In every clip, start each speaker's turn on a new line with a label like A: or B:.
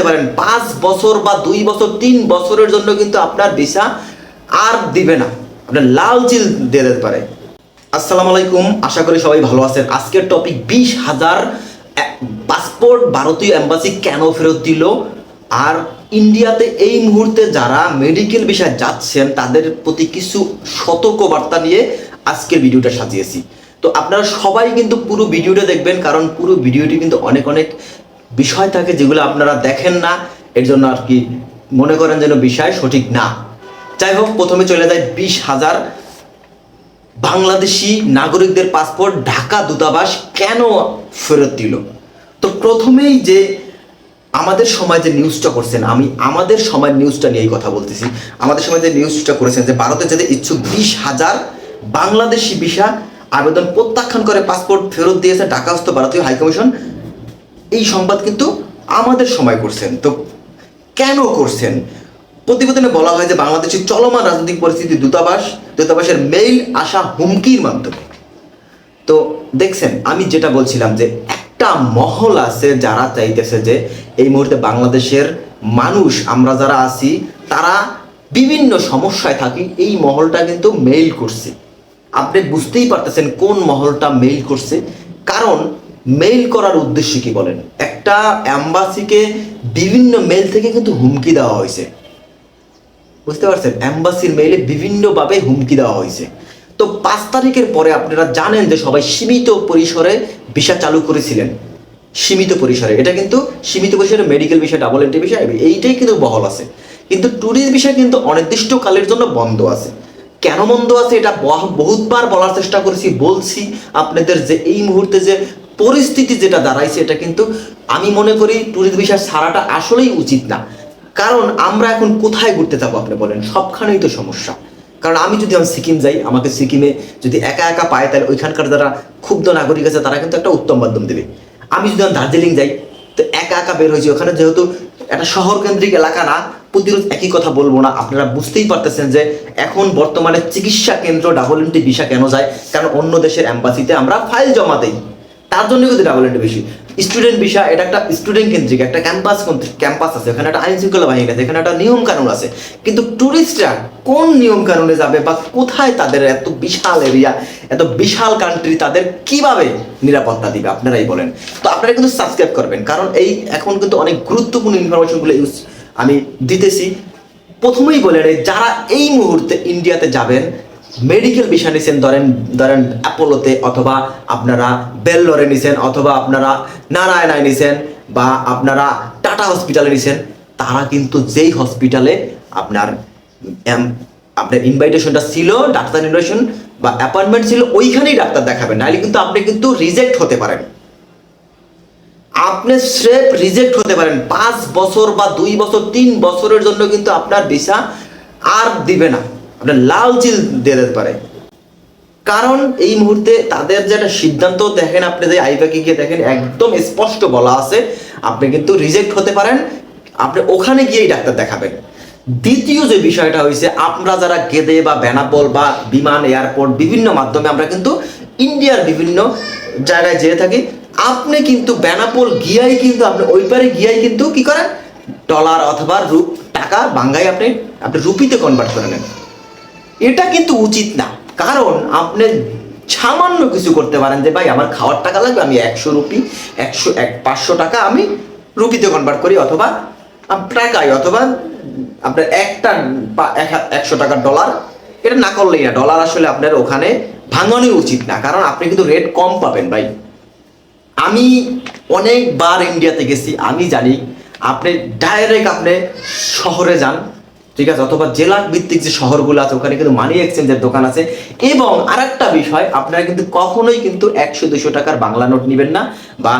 A: হতে পারেন 5 বছর বা 2 বছর 3 বছরের জন্য কিন্তু আপনার ভিসা আর দিবে না, আপনার লাল চিল দিয়ে দিতে পারে। আসসালামু আলাইকুম, আশা করি সবাই ভালো আছেন। আজকের টপিক 20,000 পাসপোর্ট ভারতীয় এম্বাসি কেন ফেরত দিল, আর ইন্ডিয়াতে এই মুহূর্তে যারা মেডিকেল ভিসায় যাচ্ছেন তাদের প্রতি কিছু সতর্কবার্তা নিয়ে আজকের ভিডিওটা সাজিয়েছি। তো আপনারা সবাই কিন্তু পুরো ভিডিওটা দেখবেন, কারণ পুরো ভিডিওটি কিন্তু অনেক বিষয় থাকে যেগুলো আপনারা দেখেন না, এর জন্য আর কি মনে করেন যেন বিষয় সঠিক না। যাই হোক, প্রথমে চলে যায় 20,000 বাংলাদেশি নাগরিকদের পাসপোর্ট ঢাকা দূতাবাস কেন ফেরত দিল। তো প্রথমেই যে আমাদের সময় যে নিউজটা করছেন, আমি আমাদের সময় নিউজটা নিয়েই কথা বলতেছি। আমাদের সময় যে নিউজটা করেছেন যে ভারতে যেতে ইচ্ছুক 20,000 বাংলাদেশি ভিসা আবেদন প্রত্যাখ্যান করে পাসপোর্ট ফেরত দিয়েছে ঢাকাস্থ ভারতীয় হাইকমিশন, এই সংবাদ কিন্তু আমাদের সময় করছেন। তো কেন করছেন? প্রতিবেদনে বলা হয় যে বাংলাদেশের চলমান রাজনৈতিক পরিস্থিতি দূতাবাসের মেইল আসা হুমকির মাধ্যমে। তো দেখছেন, আমি যেটা বলছিলাম যে একটা মহল আছে যারা চাইতেছে যে এই মুহূর্তে বাংলাদেশের মানুষ, আমরা যারা আছি তারা বিভিন্ন সমস্যায় থাকি, এই মহলটা কিন্তু মেইল করছে। আপনি বুঝতেই পারতেছেন কোন মহলটা মেইল করছে, কারণ মেইল করার উদ্দেশ্য কি বলেন? একটা এম্বাসিকে বিভিন্ন মেইল থেকে কিন্তু হুমকি দেওয়া হয়েছে, বুঝতে পারছেন? এম্বাসির মেইলে বিভিন্নভাবে হুমকি দেওয়া হয়েছে। তো 5 তারিখের পরে আপনারা জানেন যে সবাই সীমিত পরিসরে ভিসা চালু করেছিলেন, সীমিত পরিসরে। এটা কিন্তু সীমিত পরিসরে medical visa, double entry visa, এইটাই কিন্তু বহাল আছে। কিন্তু ট্যুরিস্ট ভিসা কিন্তু অনির্দিষ্টকালের জন্য বন্ধ আছে। কেন বন্ধ আছে এটা বহুতবার বলার চেষ্টা করেছি, বলছি আপনাদের যে এই মুহূর্তে যে পরিস্থিতি যেটা দাঁড়াইছে, এটা কিন্তু আমি মনে করি ট্যুরিস্ট ভিসা ছাড়াটা আসলেই উচিত না। কারণ আমরা এখন কোথায় ঘুরতে যাবো আপনি বলেন? সবখানেই তো সমস্যা। কারণ আমি যদি সিকিম যাই, আমাকে সিকিমে যদি একা পায়, তাহলে ওইখানকার যারা ক্ষুব্ধ নাগরিক আছে তারা কিন্তু একটা উত্তম মাধ্যম দেবে। আমি যদি দার্জিলিং যাই, তো একা বের হয়েছি, ওখানে যেহেতু একটা শহর কেন্দ্রিক এলাকা না, প্রতিরোধ একই কথা বলবো না। আপনারা বুঝতেই পারতেছেন যে এখন বর্তমানে চিকিৎসা কেন্দ্র ডাবল এন্ট্রি ভিসা কেন যায়, কারণ অন্য দেশের এম্বাসিতে আমরা ফাইল জমা দিই, তার জন্য কিন্তু ডাবল এন্ট্রি বেশি। স্টুডেন্ট ভিসা, এটা একটা স্টুডেন্ট কেন্দ্রিক একটা ক্যাম্পাস আছে, ওখানে একটা আইন শৃঙ্খলা বাহিনী আছে, এখানে একটা নিয়ম কানুন আছে। কিন্তু ট্যুরিস্টরা কোন নিয়ম কানুনে যাবে বা কোথায় তাদের এত বিশাল এরিয়া, এত বিশাল কান্ট্রি, তাদের কিভাবে নিরাপত্তা দিবে আপনারাই বলেন। তো আপনারা কিন্তু সাবস্ক্রাইব করবেন, কারণ এই এখন কিন্তু অনেক গুরুত্বপূর্ণ ইনফরমেশনগুলো আমি দিতেছি। প্রথমেই বলে নেই, যারা এই মুহূর্তে ইন্ডিয়াতে যাবেন, মেডিকেল ভিসা নিছেন, ধরেন অ্যাপোলোতে, অথবা আপনারা বেল্লোরে নিছেন, অথবা আপনারা নারায়ণায় নিছেন, বা আপনারা টাটা হসপিটালে নিছেন, তারা কিন্তু যেই হসপিটালে আপনার ইনভাইটেশনটা ছিল, ডাক্তার ইনভাইটেশন বা অ্যাপয়েন্টমেন্ট ছিল, ওইখানেই ডাক্তার দেখাবেন, নাহলে কিন্তু আপনি কিন্তু রিজেক্ট হতে পারেন। আপনি স্রেফ রিজেক্ট হতে পারেন। 5 বছর বা 2 বছর 3 বছরের জন্য কিন্তু আপনার ভিসা আর দিবে না, আপনার লাল চিল দিয়ে দিতে পারে। কারণ এই মুহূর্তে তাদের যেটা সিদ্ধান্ত, দেখেন আপনি যে আইপ্যাকে গিয়ে দেখেন, একদম স্পষ্ট বলা আছে আপনি কিন্তু রিজেক্ট হতে পারেন, আপনি ওখানে গিয়েই ডাক্তার দেখাবেন। দ্বিতীয় যে বিষয়টা হয়েছে, আমরা যারা গেদে বা বেনাপোল বা বিমান, এয়ারপোর্ট, বিভিন্ন মাধ্যমে আমরা কিন্তু ইন্ডিয়ার বিভিন্ন জায়গায় যেয়ে থাকি, আপনি কিন্তু বেনাপোল গিয়াই কিন্তু আপনি ওই পারে গিয়াই কিন্তু কি করেন, ডলার অথবা টাকা বাংলায় আপনি রুপিতে কনভার্ট করে নেন। এটা কিন্তু উচিত না, কারণ আপনি সামান্য কিছু করতে পারেন যে ভাই আমার খাওয়ার টাকা লাগবে, আমি 100 রুপি 500 টাকা আমি রুপিতে কনভার্ট করি, অথবা টাকায়, অথবা আপনার 100 টাকার ডলার, এটা না করলেই না। ডলার আসলে আপনার ওখানে ভাঙানোই উচিত না, কারণ আপনি কিন্তু রেট কম পাবেন ভাই। আমি অনেকবার ইন্ডিয়াতে গেছি, আমি জানি আপনি ডাইরেক্ট আপনি শহরে যান, ঠিক আছে, অথবা জেলা ভিত্তিক যে শহরগুলো আছে ওখানে কিন্তু মানি এক্সচেঞ্জের দোকান আছে। এবং আরেকটা বিষয়, আপনারা কিন্তু কখনোই কিন্তু 100-200 টাকার বাংলা নোট নেবেন না, বা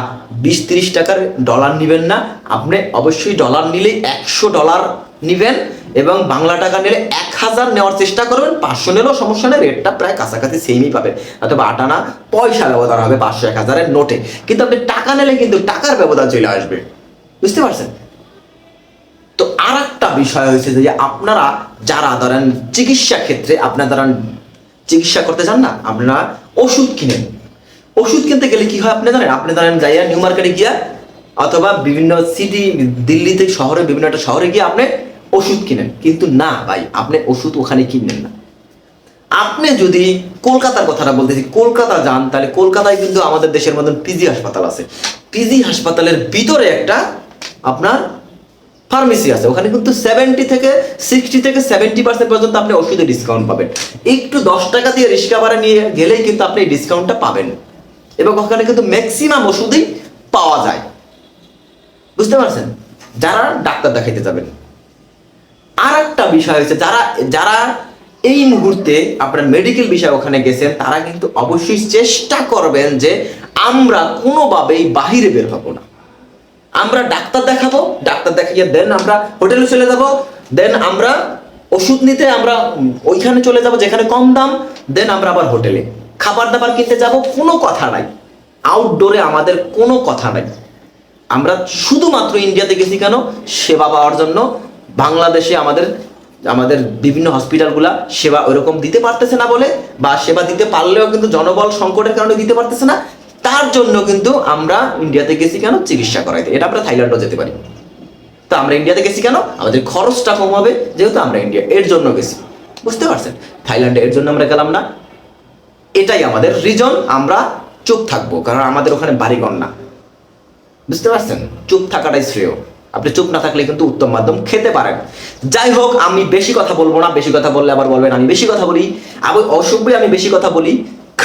A: 20-30 টাকার ডলার নেবেন না। আপনি অবশ্যই ডলার নিলেই $100 নেবেন, এবং বাংলা টাকা নিলে 1000 নেওয়ার চেষ্টা করবেন। 500 নিলেও সমস্যা নেই, রেটটা প্রায় কাছাকাছি সেমই পাবেন, অথবা 8 আনা পয়সা ব্যবধান হবে 500-1000-এর নোটে। কিন্তু আপনি টাকা নিলে কিন্তু টাকার ব্যবধান চলে আসবে, বুঝতে পারছেন? তো আর একটা বিষয় হয়েছে যে আপনারা যারা ধরেন চিকিৎসা ক্ষেত্রে, আপনারা ধরেন চিকিৎসা করতে চান না, আপনারা ওষুধ কিনেন। ওষুধ কিনতে গেলে কি হয় আপনি জানেন? আপনি ধরেন যাইয়া নিউ মার্কেটে গিয়া অথবা বিভিন্ন সিটি, দিল্লিতে শহরে, বিভিন্ন একটা শহরে গিয়ে আপনি ওষুধ কিনেন। কিন্তু না ভাই, আপনি ওষুধ ওখানে কিনবেন না। আপনি যদি কলকাতার কথাটা বলতেছি, কলকাতা যান, তাহলে কলকাতায় কিন্তু আমাদের দেশের মতন পিজি হাসপাতাল আছে। পিজি হাসপাতালের ভিতরে একটা আপনার ফার্মেসি আছে, ওখানে কিন্তু 60 থেকে 70% পর্যন্ত আপনি ওষুধে ডিসকাউন্ট পাবেন। একটু 10 টাকা দিয়ে রিক্সা ভাড়া নিয়ে গেলেই কিন্তু আপনি এই ডিসকাউন্টটা পাবেন, এবং ওখানে কিন্তু ম্যাক্সিমাম ওষুধই পাওয়া যায়। বুঝতে পারছেন? যারা ডাক্তার দেখাইতে যাবেন। আর একটা বিষয় হচ্ছে, যারা যারা এই মুহূর্তে আপনার মেডিকেল বিষয় ওখানে গেছেন, তারা কিন্তু অবশ্যই চেষ্টা করবেন যে আমরা কোনোভাবেই বাহিরে বের হবো না। আমরা ডাক্তার দেখাবো, ডাক্তার দেখাইয়ে দেন আমরা হোটেলে চলে যাব, দেন আমরা ওষুধ নিতে আমরা ওইখানে চলে যাব যেখানে কম দাম, দেন আমরা আবার হোটেলে খাবার দাবার কিনতে যাব। কোনো কথা নাই, আউটডোরে আমাদের কোনো কথা নাই। আমরা শুধুমাত্র ইন্ডিয়াতে গেছি কেন? সেবা পাওয়ার জন্য। বাংলাদেশে আমাদের বিভিন্ন হসপিটালগুলা সেবা ওইরকম দিতে পারতেছে না বলে, বা সেবা দিতে পারলেও কিন্তু জনবল সংকটের কারণে দিতে পারতেছে না, তার জন্য কিন্তু আমরা ইন্ডিয়াতে গেছি কেন? চিকিৎসা করাইতে। এটা আমরা থাইল্যান্ডও যেতে পারি। তো আমরা ইন্ডিয়াতে গেছি কেন? আমাদের খরচটা কম হবে, যেহেতু আমরা ইন্ডিয়া, এর জন্য গেছি। বুঝতে পারছেন? থাইল্যান্ডে এর জন্য আমরা গেলাম না, এটাই আমাদের রিজন। আমরা চুপ থাকবো, কারণ আমাদের ওখানে বাড়িঘর না। বুঝতে পারছেন? চুপ থাকাটাই শ্রেয়। আপনি চুপ না থাকলে কিন্তু উত্তম মাধ্যম খেতে পারেন। যাই হোক, আমি বেশি কথা বলবো না। বেশি কথা বললে আবার বলবেন আমি বেশি কথা বলি। অসভ্যই আমি বেশি কথা বলি,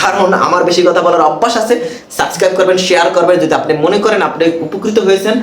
A: কারণ আমার বেশি কথা বলার অভ্যাস আছে। সাবস্ক্রাইব করবেন, শেয়ার করবেন যদি আপনি মনে করেন আপনি উপকৃত হয়েছেন।